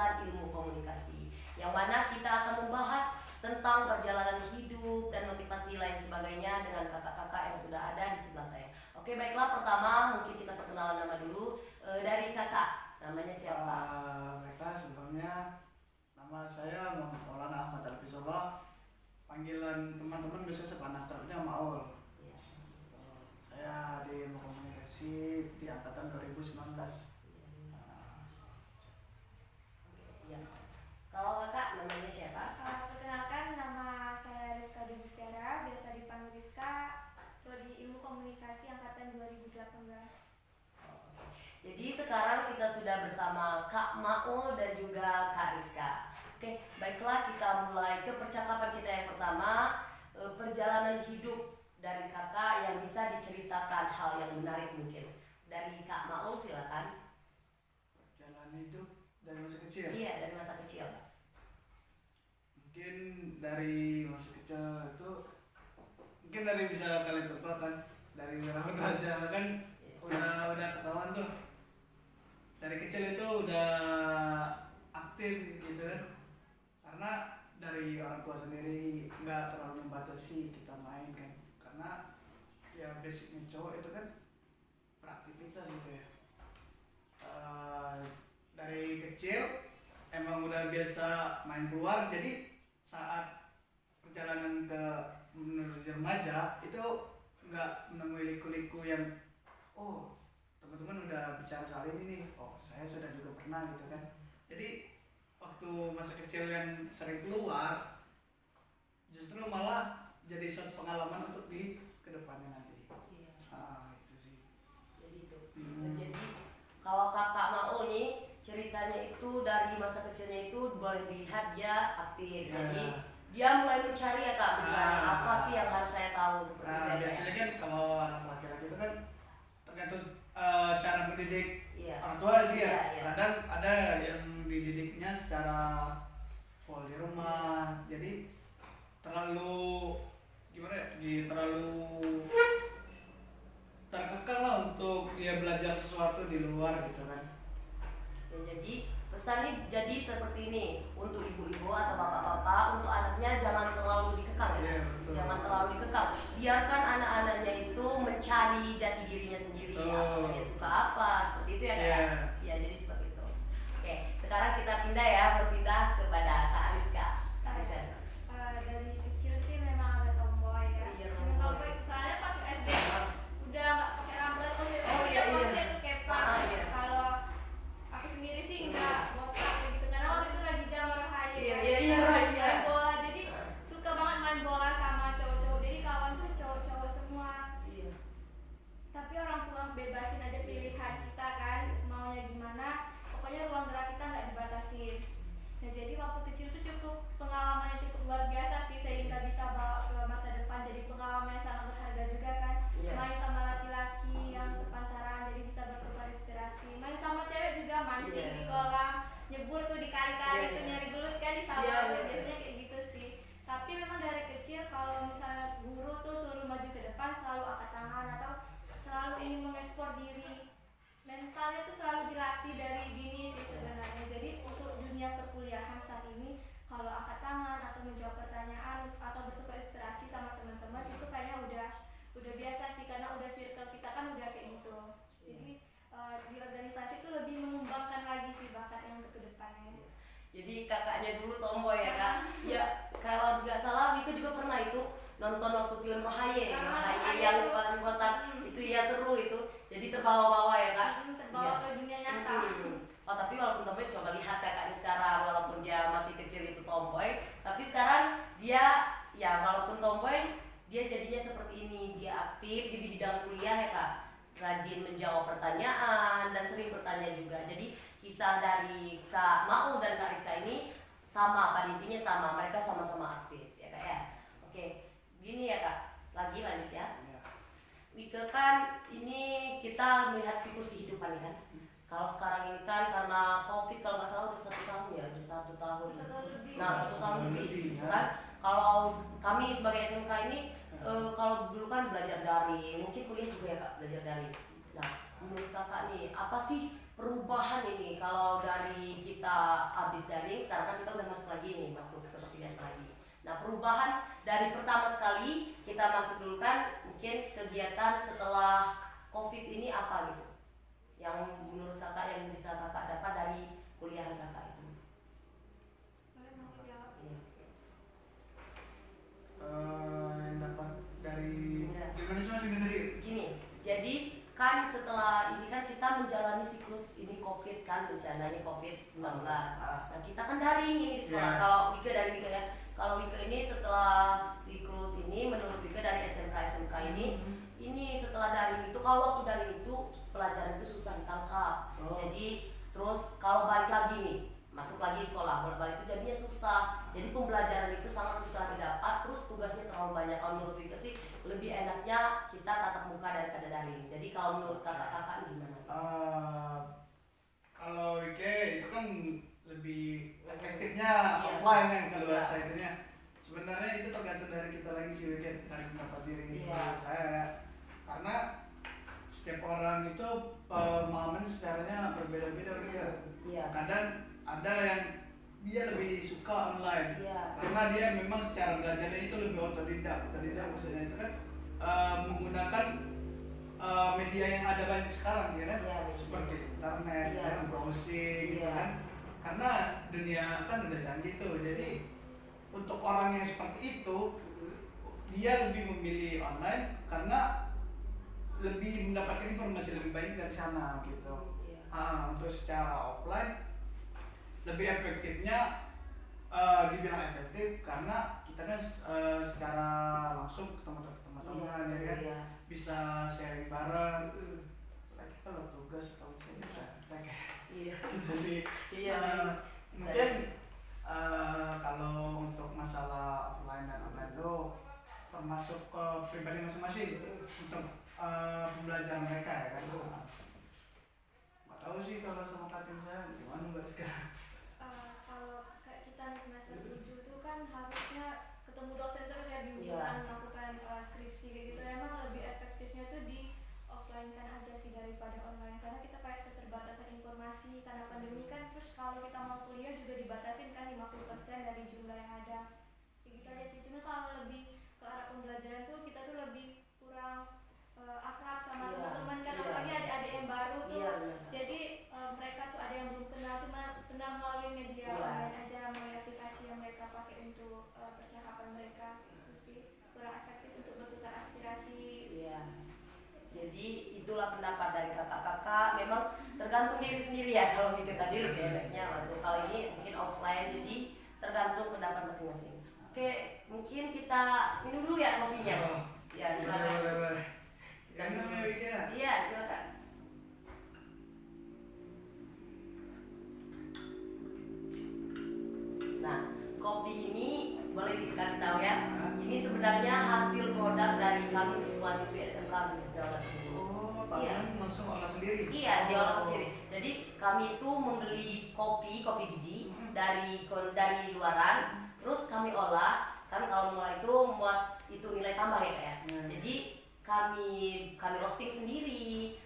jurusan ilmu komunikasi, yang mana kita akan membahas tentang perjalanan hidup dan motivasi lain sebagainya dengan kakak-kakak yang sudah ada di sebelah saya. Oke, baiklah, pertama mungkin kita perkenalan nama dulu. Dari kakak, namanya siapa? Baiklah, sebelumnya nama saya Maulana Ahmad Alfisullah. Panggilan teman-teman bisa sepanah terusnya Maul. Ya. Saya di ilmu komunikasi di angkatan 2019. Ya. Kalau kakak namanya siapa? Perkenalkan, nama saya Rizka Debustiara, biasa dipanggil Rizka, prodi ilmu komunikasi angkatan 2018. Jadi sekarang kita sudah bersama Kak Maul dan juga Kak Rizka. Oke, baiklah, kita mulai ke percakapan kita yang pertama. Perjalanan hidup dari kakak yang bisa diceritakan hal yang menarik mungkin. Dari Kak Maul silakan. Perjalanan hidup dari masa kecil. Iya, dari masa kecil. Mungkin dari masa kecil itu mungkin dari bisa kalian tebak kan, dari rambut aja kan udah ketahuan tuh. Dari kecil itu udah aktif gitu kan, karena dari orang tua sendiri nggak terlalu membatasi kita main kan, karena ya basicnya cowok itu kan beraktivitas gitu ya. Dari kecil emang udah biasa main keluar, jadi saat perjalanan ke menuju remaja itu nggak menemui liku-liku yang teman-teman udah bicara soal ini nih, saya sudah juga pernah gitu kan. Jadi waktu masa kecil yang sering keluar justru malah jadi suatu pengalaman untuk di kedepannya nanti. Iya. Itu sih. Jadi itu. Jadi kalau kakak Maul nih ceritanya itu dari masa kecilnya itu boleh dilihat dia aktif. Yeah. Jadi dia mulai mencari ya kak, mencari apa sih yang harus saya tahu seperti itu. Biasanya kan kalau anak laki-laki itu kan tergantung cara mendidik Iya. orang tua sih ya. Iya. Kadang ada yang dididiknya secara full di rumah, jadi terlalu terlalu terkekang lah untuk dia belajar sesuatu di luar gitu kan. Ya, jadi pesannya jadi seperti ini untuk ibu-ibu atau bapak-bapak, untuk anaknya jangan terlalu dikekang ya. Iya, betul. Jangan terlalu dikekang. Biarkan anak-anaknya itu mencari jati dirinya sendiri. Apakah dia suka apa, seperti itu ya kak. Iya. Ya, jadi seperti itu. Oke, sekarang kita berpindah kepada Kak Rizka. Kak Rizka. Dari kecil sih memang agak tomboy ya. Iya, Memang tomboy. tomboy, soalnya pas SD udah nggak pakai rambut, Oh, iya. tuh kepang. Iya. Kalau aku sendiri sih nggak botak gitu, karena waktu itu lagi zaman remaja ya. Iya. Main bola, jadi suka banget main bola sama cowok-cowok. Jadi kawan tuh cowok-cowok semua. Iya. Tapi orang tua bebasin aja pilihan kita kan, maunya gimana. Pokoknya ruang gerak kita nggak dibatasin. Nah, jadi waktu kecil tuh pengalamannya cukup luar biasa sih, sehingga bisa bawa ke masa depan. Jadi pengalaman yang sangat berharga juga kan. Iya. Main sama laki-laki yang sepantaran, jadi bisa bertukar inspirasi. Main sama cewek juga, mancing Iya. di kolam, nyebur tuh di kali-kali Iya. tuh nyari belut kan di sawah. Iya. Biasanya kayak gitu sih. Tapi memang dari kecil kalau misalnya guru tuh suruh maju ke depan, selalu angkat tangan atau selalu ingin mengekspor diri. Mentalnya tuh selalu dilatih dari dini sih sebenarnya. Jadi untuk dunia perkuliahan saat ini, kalau angkat tangan atau menjawab pertanyaan atau bertukar inspirasi sama teman-teman itu kayaknya udah biasa sih, karena udah circle kita kan udah kayak gitu. Jadi di organisasi itu lebih mengembangkan lagi sih bakatnya untuk kedepannya. Jadi kakaknya dulu tomboy ya kak. Ya, kalau nggak salah Wika juga pernah itu nonton waktu film Rahaye yang paling kotak itu ya, seru itu. Jadi terbawa-bawa ya kak. Terbawa ke dunia nyata. Oh, tapi walaupun tomboy, coba lihat kakaknya sekarang, walaupun dia masih kecil itu tomboy, tapi sekarang dia ya walaupun tomboy dia jadinya seperti ini. Dia aktif di bidang kuliah ya kak, rajin menjawab pertanyaan dan sering bertanya juga. Jadi kisah dari Kak Maul dan Kak Rizka ini sama, pada intinya sama, mereka sama-sama aktif ya kak ya. Oke, gini ya kak, lagi lanjut ya. Wika kan ini kita melihat siklus kehidupan nih kan. Kalau sekarang ini kan karena COVID kalau nggak salah udah 1 tahun ya, udah 1 tahun. Nah, 1 tahun lebih kan. Kalau kami sebagai SMK ini kalau dulu kan belajar daring, mungkin kuliah juga ya kak, belajar daring. Nah, menurut kakak nih, apa sih perubahan ini kalau dari kita habis daring, sekarang kan kita udah masuk lagi nih, masuk seperti biasa lagi. Nah, perubahan dari pertama sekali kita masuk dulu kan mungkin kegiatan setelah COVID ini apa gitu, yang menurut kakak yang bisa kakak dapat dari kuliah kakak itu? Boleh mau jawab? Iya. Yang dapat dari Iya. gimana sih Mas ini tadi? Gini, jadi kan setelah ini kan kita menjalani siklus ini COVID kan, bencananya COVID-19. Nah, kita kan daring ini di sekolah. Yeah. Kalau Wika dari Wika ya. Kalau Wika ini setelah siklus ini, menurut Wika dari SMK ini setelah daring itu, kalau waktu daring itu pelajaran itu susah ditangkap. Oh. Jadi terus kalau balik lagi nih, masuk lagi sekolah, bolak-balik itu jadinya susah. Jadi pembelajaran itu sangat susah didapat, terus tugasnya terlalu banyak. Kalau menurut Wika sih lebih enaknya kita tatap muka daripada daring. Jadi kalau menurut kakak-kakak gimana? Kalau Wike itu kan lebih efektifnya offline kan kalau bahasa itunya. Sebenarnya itu tergantung dari kita lagi sih Wike, dari pendapat diri saya. Karena setiap orang itu pemahaman secaranya berbeda-beda Wike. Kadang ada yang dia lebih suka online karena dia memang secara belajarnya itu lebih otodidak. Otodidak maksudnya itu kan menggunakan media yang ada banyak sekarang ya kan, seperti internet, dan browsing gitu kan. Karena dunia kan udah canggih tuh, jadi untuk orang yang seperti itu dia lebih memilih online karena lebih mendapatkan informasi lebih baik dari sana gitu. Untuk secara offline lebih efektifnya dibilang efektif karena kita kan secara langsung ketemu teman-teman ya kan, bisa sharing bareng. Kita lo tugas atau bisa gitu sih. Mungkin kalau untuk masalah offline dan online itu termasuk ke pribadi masing-masing untuk pembelajaran mereka ya kan. Nggak tahu sih kalau sama katin saya gimana mbak sekarang. Kalau kayak kita di semester 7 tuh kan harusnya ketemu dosen terus ya, bimbingan melakukan skripsi kayak gitu. Emang lebih efektifnya tuh di offline kan aja sih daripada online, karena kita kayak keterbatasan informasi karena pandemi kan. Terus kalau kita mau kuliah juga dibatasin kan 50% dari jumlah yang ada, kayak gitu aja sih. Cuma kalau lebih ke arah pembelajaran tuh kita tuh lebih kurang akrab sama teman-teman kan, apalagi adik-adik yang baru tuh. Jadi mereka tuh ada yang belum kenal, cuma kenal melalui media online aja, melalui aplikasi yang mereka pakai untuk percakapan mereka. Itu sih kurang efektif untuk bertukar aspirasi. Jadi itulah pendapat dari kakak-kakak. Memang tergantung diri sendiri ya. Kalau gitu tadi lebih enaknya masuk, kalau ini mungkin offline, jadi tergantung pendapat masing-masing. Oke, mungkin kita minum dulu ya kopinya. Ya, silakan. Iya, silakan. Nah, kopi ini boleh dikasih tahu ya. Ini sebenarnya hasil produk dari kami siswa-siswi SMK Negeri Jawa Timur. Langsung olah sendiri. Iya, diolah sendiri. Jadi kami itu membeli kopi biji dari luaran, terus kami olah. Kan kalau mulai itu membuat itu nilai tambah ya kayak. Jadi kami roasting sendiri,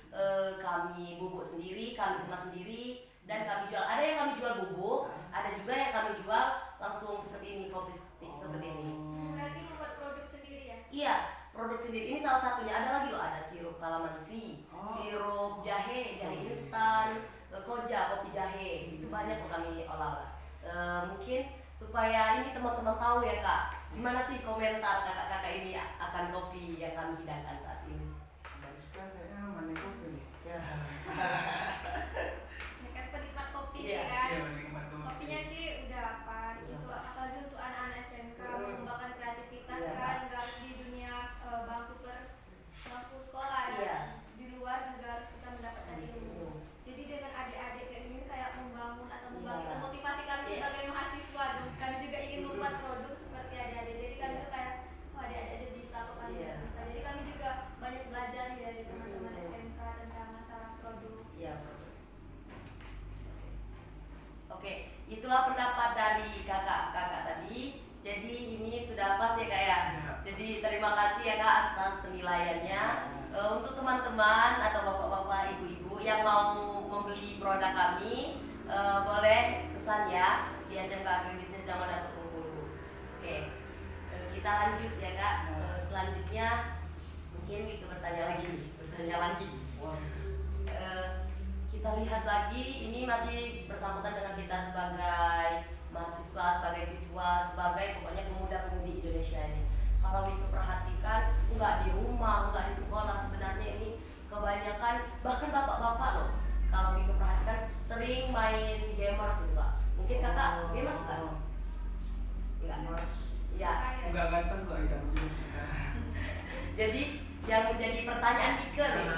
kami bubuk sendiri, kami kemas sendiri, dan kami jual. Ada yang kami jual bubuk, ada juga yang kami jual langsung seperti ini, kopi stick seperti ini. Berarti membuat produk sendiri ya? Iya, produk sendiri. Ini salah satunya. Ada lagi loh, ada sirup kalamansi, sirup jahe instan, koja, kopi jahe. Itu banyak kok kami olah. Mungkin supaya ini teman-teman tahu ya kak, gimana sih komentar kakak-kakak ini akan kopi yang kami hidangkan saat ini? Barista kayaknya mana kopi nih. Ini kan penikmat kopi Iya. kan. Iya, menikmat kopi. Kopinya sih udah pas gitu, apalagi untuk anak-anak SMK mengembangkan kreativitas kan, nggak harus di dunia bangku sekolah ya. Di luar juga harus kita mendapatkan ilmu. Jadi dengan adik-adik kayak gini kayak membangun atau membangkitkan motivasi kami sebagai mahasiswa. Kami juga ingin membuat produk seperti adik-adik. Jadi kami tuh kayak, adik-adik aja bisa, kok kami nggak bisa. Jadi kami juga banyak belajar nih dari teman-teman SMK tentang masalah produk. Iya. Oke, itulah pendapat dari kakak-kakak tadi. Jadi ini sudah pas ya kak ya. Jadi terima kasih ya kak atas penilaiannya. Untuk teman-teman atau bapak-bapak, ibu-ibu yang mau membeli beli produk kami, boleh pesan ya di SMK Agribisnis Dharma Datuk Bengkulu. Oke, kita lanjut ya Kak. Selanjutnya mungkin Wika bertanya lagi. Kita lihat lagi, ini masih bersangkutan dengan kita sebagai mahasiswa, sebagai siswa, sebagai pokoknya pemuda-pemudi Indonesia ini. Kalau Wika perhatikan, nggak di rumah, nggak di sekolah, sebenarnya ini kebanyakan bahkan bapak-bapak loh. Kalau Wika perhatikan sering main gamers gitu Kak. Mungkin Kakak gamers bukan? Enggak. Iya. Enggak ganteng kok Ida. Jadi yang menjadi pertanyaan Wika nih,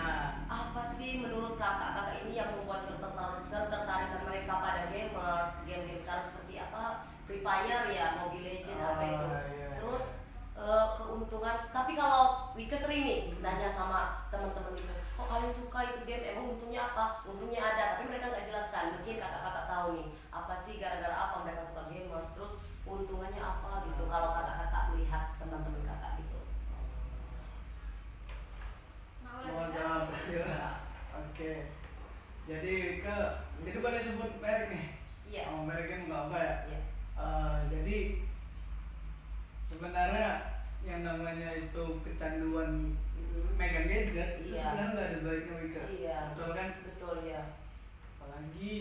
apa sih menurut kakak-kakak ini yang membuat ketertarikan mereka pada gamers, game-game sekarang seperti apa, Free Fire ya, Mobile Legends apa itu, terus keuntungan. Tapi kalau Wika sering nih nanya sama teman-teman itu, kok kalian suka itu game, emang untungnya apa? Untungnya ada, tapi mereka nggak jelaskan. Mungkin kakak-kakak tahu nih, apa sih gara-gara apa mereka suka gamers, terus keuntungannya apa gitu. Kalau kakak-kakak melihat teman-teman kakak gitu. Oke. Jadi boleh sebut merek nih. Iya. Mereknya nggak apa ya? Iya. Jadi sebenarnya yang namanya itu kecanduan megang gadget itu sebenarnya nggak ada baiknya Wika. Iya. Betul kan? Betul ya. Apalagi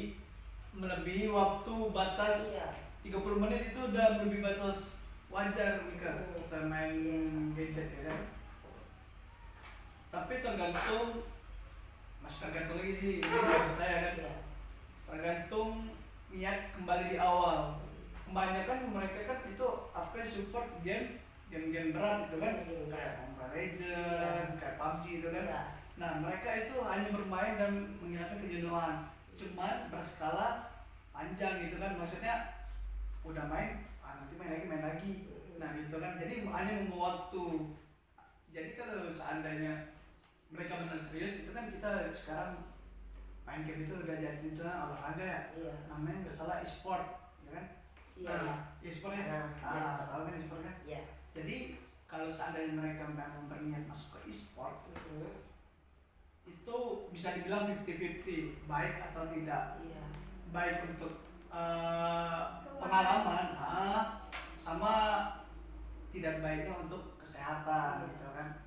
melebihi waktu batas 30 menit itu udah melebihi batas wajar Wika kita main gadget ya kan. Tapi tergantung lagi sih menurut saya kan. Tergantung niat kembali di awal. Kebanyakan mereka kan itu apa support game berat itu kan, kayak Mobile Legends, kayak PUBG itu kan. Nah mereka itu hanya bermain dan menghilangkan kejenuhan, cuman berskala panjang gitu kan, maksudnya udah main, nanti main lagi, nah gitu kan. Jadi hanya membuang waktu. Jadi kalau seandainya mereka benar serius itu kan, kita sekarang main game itu udah jadi itu olahraga ya, namanya nggak salah e-sport ya kan. E-sport ya, tahu kan e-sport kan. Jadi kalau seandainya mereka memang berniat masuk ke e-sport, itu bisa dibilang 50-50, baik atau tidak. Baik untuk pengalaman, sama tidak baiknya untuk kesehatan gitu kan.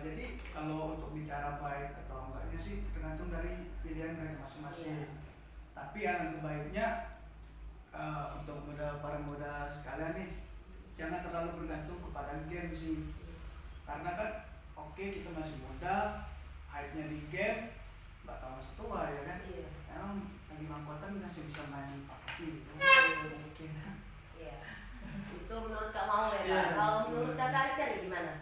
Jadi kalau untuk bicara baik atau enggaknya sih tergantung dari pilihan mereka masing-masing. Tapi yang terbaiknya untuk para muda sekalian nih, jangan terlalu bergantung kepada game sih. Karena kan oke, kita masih muda, hype-nya di game nggak tahu masih tua ya kan. Emang lagi mangkuatan masih bisa main PUBG gitu. Mungkin. Itu menurut Kak Mau ya. Kalau menurut Kak Arika nih gimana?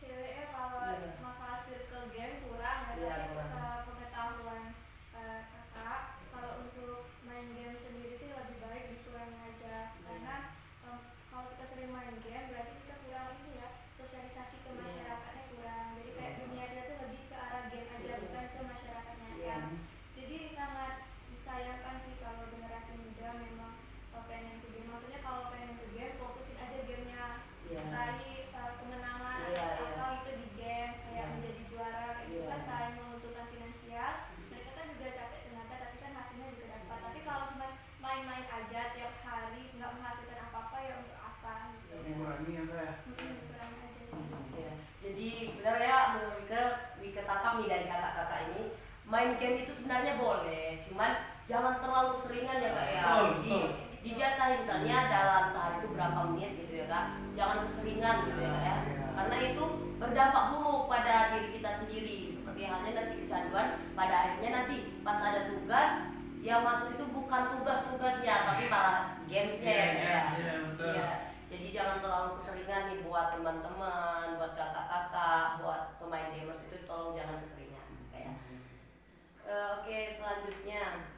Ceweknya kalau masalah circle game kurang ya, tapi masalah pengetahuan kakak, kalau untuk main game sendiri sih lebih baik dikurangi aja. Karena kalau kita sering main game berarti kita kurang ini ya, sosialisasi ke masyarakatnya kurang. Jadi kayak dunia kita tuh lebih ke arah game aja, bukan ke masyarakatnya ya. Jadi sangat disayangkan sih kalau generasi muda memang pengen ke game. Maksudnya kalau pengen ke game, fokusin aja gamenya, raih kemenangan atau itu di game kayak menjadi juara kayak gitu kan, selain menguntungkan finansial, mereka kan juga capek tenaga tapi kan hasilnya juga dapat. Tapi kalau cuma main-main aja tiap hari nggak menghasilkan apa-apa, ya untuk apa gitu. Dikurangi apa ya? Dikurangi aja sih. Jadi benar ya, menurut Wika tangkap nih dari kakak-kakak ini, main game itu sebenarnya boleh, cuman jangan terlalu keseringan ya Kak ya. Dijatahi misalnya dalam sehari itu berapa menit gitu ya Kak, jangan keseringan gitu ya Kak ya, karena itu berdampak buruk pada diri kita sendiri. Seperti halnya nanti kecanduan, pada akhirnya nanti pas ada tugas yang masuk itu bukan tugas-tugasnya tapi malah gamesnya ya. Jadi jangan terlalu keseringan nih buat teman-teman, buat kakak-kakak, buat pemain gamers itu tolong jangan keseringan kayak. Oke, selanjutnya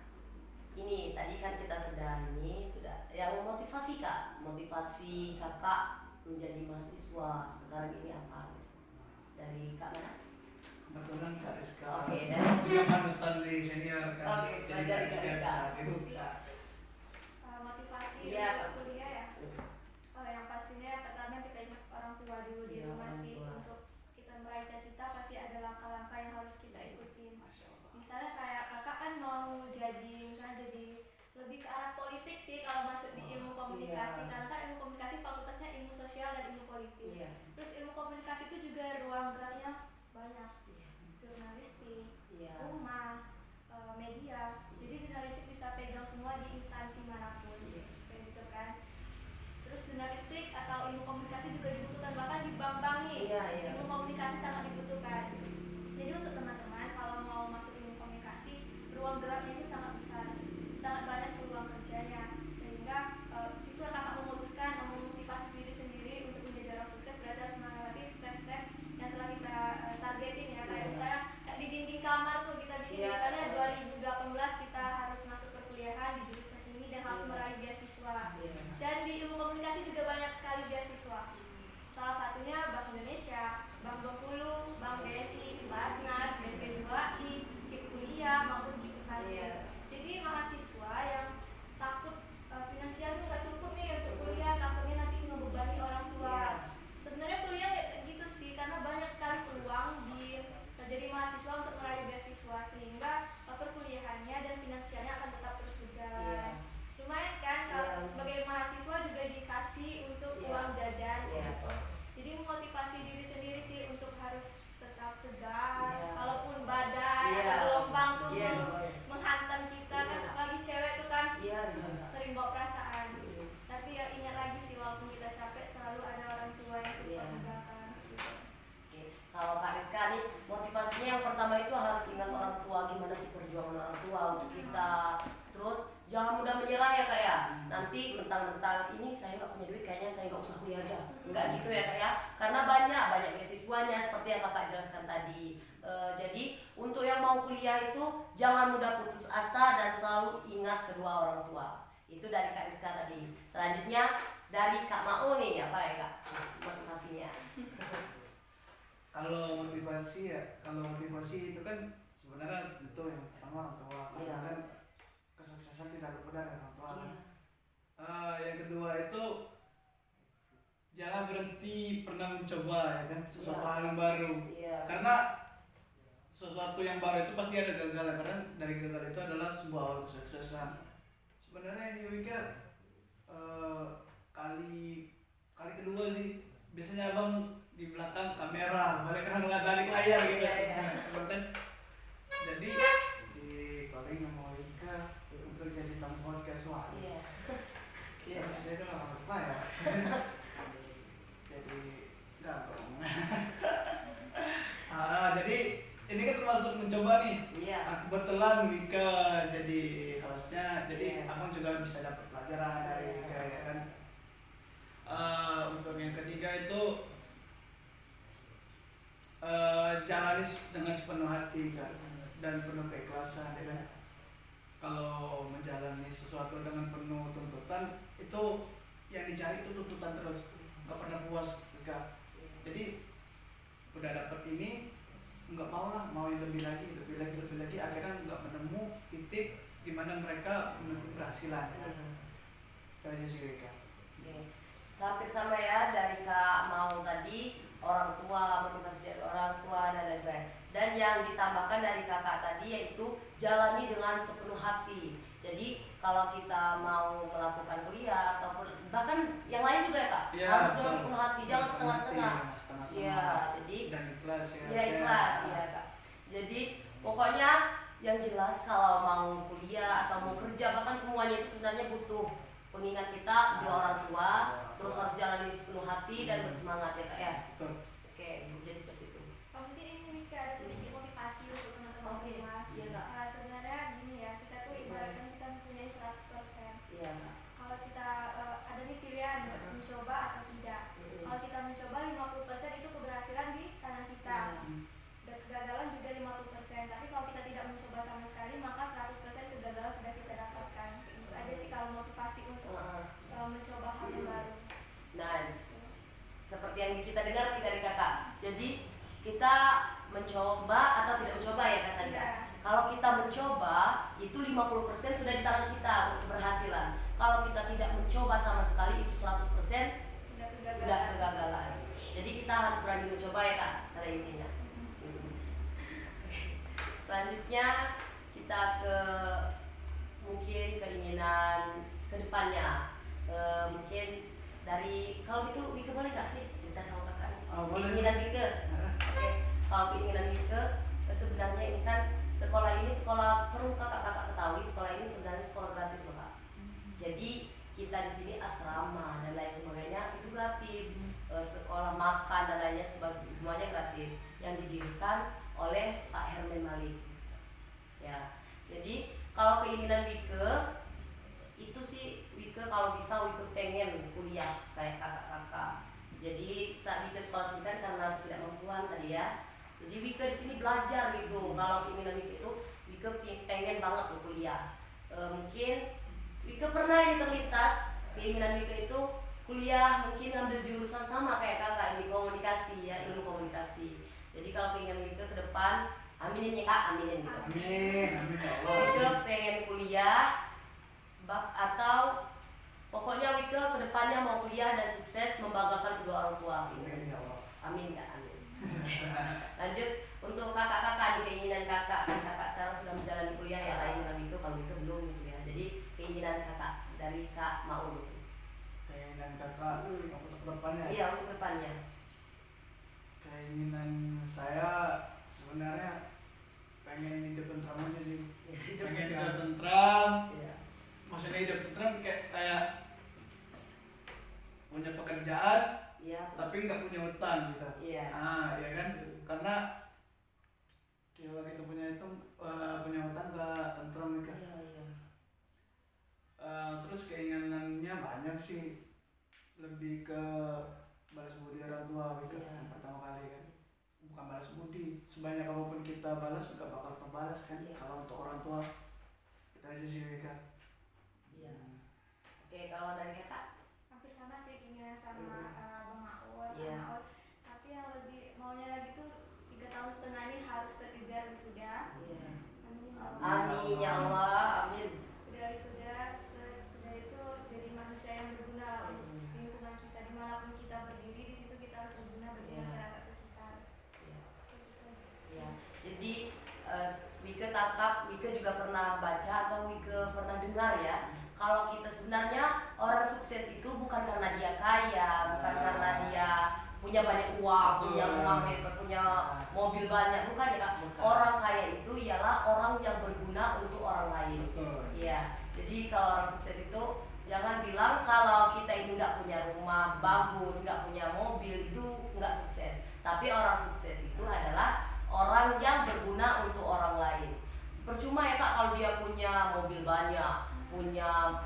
ini tadi kan kita sudah yang motivasi Kak, motivasi kakak menjadi mahasiswa sekarang ini apa? Dari Kak mana? Kebetulan Kak Rizka. Oke, juga panutan di senior kan. Oke, Jadi dari Kak Kak Rizka Rizka. itu Motivasi Iya, untuk kuliah ya. Yang pastinya pertama kita ingat orang tua dulu di rumah sih. Untuk kita meraih cita-cita pasti ada langkah-langkah yang harus kita ikutin. Bisa jurnalistik atau ilmu komunikasi juga dibutuhkan, bahkan di bank-bank nih Iya, iya. ilmu komunikasi sangat dibutuhkan. Jadi untuk teman-teman kalau mau masuk ilmu komunikasi, ruang geraknya itu sangat besar, sangat banyak peluang kerjanya, sehingga itu kakak memutuskan memotivasi diri sendiri untuk menjadi orang sukses berarti harus melewati step-step yang telah kita targetin ya, kayak misalnya kayak di dinding kamar tuh kita bikin misalnya 2018 kita harus masuk perkuliahan di jurusan ini dan harus meraih beasiswa. Dan di ilmu komunikasi juga banyak sekali beasiswa. Salah satunya Bank Indonesia, Bank Bengkulu, Bank BNI, Basnas, BP2I, KIP kuliah maupun KIP UKT. Jadi mahasiswa yang takut finansialnya nggak cukup nih untuk kuliah, takutnya nanti ngebebani orang tua. Sebenarnya kuliah kayak gitu sih, karena banyak sekali peluang di jadi mahasiswa untuk meraih beasiswa, sehingga perkuliahannya dan finansialnya akan tetap terus berjalan. Lumayan kan kalau sebagai mahasiswa juga dikasih untuk uang jajan gitu. Jadi memotivasi diri sendiri sih untuk harus tetap tegar walaupun badai atau gelombang tuh menghantam kita kan, apalagi cewek tuh kan sering bawa perasaan. Tapi ya ingat lagi sih, walaupun kita capek selalu ada orang tua yang support di belakang gitu. Kalau Kak Rizka nih, motivasinya yang pertama itu harus ingat orang tua, gimana sih perjuangan orang tua untuk kita. Terus jangan mudah menyerah ya Kak ya. Nanti mentang-mentang ini saya nggak punya duit, kayaknya saya nggak usah kuliah aja. Enggak gitu ya Kak ya. Karena banyak beasiswanya seperti yang Kakak jelaskan tadi. Jadi untuk yang mau kuliah itu jangan mudah putus asa dan selalu ingat kedua orang tua. Itu dari Kak Rizka tadi. Selanjutnya dari Kak Mao nih, apa ya Kak motivasinya? Kalau motivasi itu kan sebenarnya itu yang pertama orang tua, karena kan kesuksesan tidak luput dari orang tua. Yang kedua itu jangan berhenti pernah mencoba ya kan, sesuatu hal yang baru. Karena sesuatu yang baru itu pasti ada gagal, karena dari gagal itu adalah sebuah awal kesuksesan. Sebenarnya ini Wika kali kedua sih, biasanya abang di belakang kamera, balik ngeliat layar gitu kan. Jadi di paling mau Wika untuk jadi tamu podcast wah. Saya kan orang apa ya. Jadi enggak dong. Jadi ini kan termasuk mencoba nih. Kebetulan Wika jadi hostnya, jadi abang juga bisa dapat pelajaran dari Wika ya kan. Untuk yang ketiga itu jalani dengan sepenuh hati kan, dan penuh keikhlasan ya kan. Kalau menjalani sesuatu dengan penuh tuntutan, itu yang dicari itu tuntutan terus, nggak pernah puas juga. Jadi udah dapet ini, nggak mau yang lebih lagi, akhirnya nggak menemu titik di mana mereka menuju keberhasilan. Kayak sih Wika. Hampir sama ya dari Kak Mau tadi, orang tua, motivasi dari orang tua dan lain sebagainya. Dan yang ditambahkan dari kakak tadi yaitu jalani dengan sepenuh hati. Jadi kalau kita mau melakukan kuliah ataupun bahkan yang lain juga ya Kak, harus dengan sepenuh hati, jangan setengah-setengah. Iya, jadi dan ikhlas ya. Ya ikhlas ya Kak. Jadi pokoknya yang jelas kalau mau kuliah atau mau kerja, bahkan semuanya itu sebenarnya butuh pengingat kita, dua orang tua, terus harus jalani sepenuh hati dan bersemangat ya Kak ya. Oke, jadi seperti itu. Mungkin ini Wika ada sedikit motivasi untuk teman-teman semua. Sebenarnya gini ya, kita tuh ibaratnya kita mempunyai 100%. Kalau kita ada nih pilihan mencoba atau tidak. Kalau kita mencoba 50% itu keberhasilan di tangan kita. Dan kegagalan juga 50%. Tapi kalau kita tidak mencoba sama sekali, maka 100% kegagalan sudah kita dapatkan. Itu aja sih kalau motivasi untuk mencoba hal yang baru. Nah, seperti yang kita dengar dari kakak, jadi kita mencoba atau tidak mencoba ya kata dia. Kalau kita mencoba itu 50% sudah di tangan kita untuk keberhasilan. Kalau kita tidak mencoba sama sekali itu 100% sudah kegagalan. Jadi kita harus berani mencoba ya kak, pada intinya. Selanjutnya kita ke mungkin keinginan kedepannya. Mungkin dari kalau gitu Wika boleh gak sih cerita sama kakak? Keinginan Wika. Kalau keinginan Wika sebenarnya ini kan sekolah ini sekolah, perlu kakak-kakak ketahui sekolah ini sebenarnya sekolah gratis loh kak. Jadi kita di sini asrama dan lain sebagainya kalau bisa Wika pengen kuliah kayak kakak-kakak. Jadi saat Wika sekolah sini kan karena tidak mampuan tadi ya. Jadi Wika di sini belajar gitu. Kalau keinginan Wika itu Wika pengen banget tuh kuliah. Mungkin Wika pernah ini terlintas keinginan Wika itu kuliah mungkin ambil jurusan sama kayak kakak ini komunikasi ya, ilmu komunikasi. Jadi kalau keinginan Wika ke depan, aminin ya kak, aminin gitu. Amin, amin ya Allah. Wika pengen kuliah atau pokoknya Wika kedepannya mau kuliah dan sukses membanggakan kedua orang tua. Amin ya Allah. Amin kak, amin. Lanjut untuk kakak-kakak, keinginan kakak, kan kakak sekarang sudah menjalani kuliah ya lain dengan Wika, kalau Wika belum gitu ya. Jadi keinginan kakak dari Kak Maul. Keinginan kakak untuk depannya. Iya, untuk depannya. Keinginan saya sebenarnya pengen hidup tentram aja sih. Pengen hidup tentram. Iya. Maksudnya hidup tentram kayak punya pekerjaan, Iya. tapi nggak punya utang gitu. Iya. Ya kan? Karena kalau kita punya utang nggak tentram gitu. Iya, iya. Terus keinginannya banyak sih, lebih ke balas budi orang tua gitu. Iya. Yang pertama kali kan, bukan balas budi, sebanyak apapun kita balas nggak bakal terbalas kan. Iya. Kalau untuk orang tua kita aja sih Wika. Iya. Oke, kalau dari kakak? Hampir sama sih keinginan sama Bang Maul, Iya. Maul. Tapi yang lebih maunya lagi tuh 3 tahun setengah ini harus terkejar wisuda. Iya. Amin. Amin ya Allah, amin. Udah wisuda, sudah itu jadi manusia yang berguna lah untuk lingkungan kita, dimanapun kita berdiri di situ kita harus berguna bagi Iya. masyarakat sekitar. Iya. Kayak gitu aja. Ya, jadi Wika tangkap, Wika juga pernah baca atau Wika pernah dengar ya, kalau kita sebenarnya orang sukses itu bukan karena dia kaya, bukan karena dia punya banyak uang, punya rumah hebat, punya mobil banyak, bukan ya kak. Bukan. Orang kaya itu ialah orang yang berguna untuk orang lain. Betul. Iya, jadi kalau orang sukses itu jangan bilang kalau kita ini nggak punya rumah bagus, nggak punya mobil itu nggak sukses. Tapi orang sukses itu adalah orang yang berguna untuk orang lain. Percuma ya kak kalau dia punya mobil banyak, punya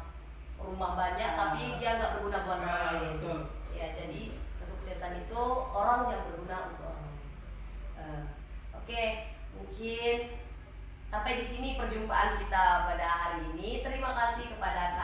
rumah banyak, tapi dia nggak berguna buat orang lain. Betul. Ya, jadi kesuksesan itu orang yang berguna untuk orang lain. Oke, mungkin sampai di sini perjumpaan kita pada hari ini. Terima kasih kepada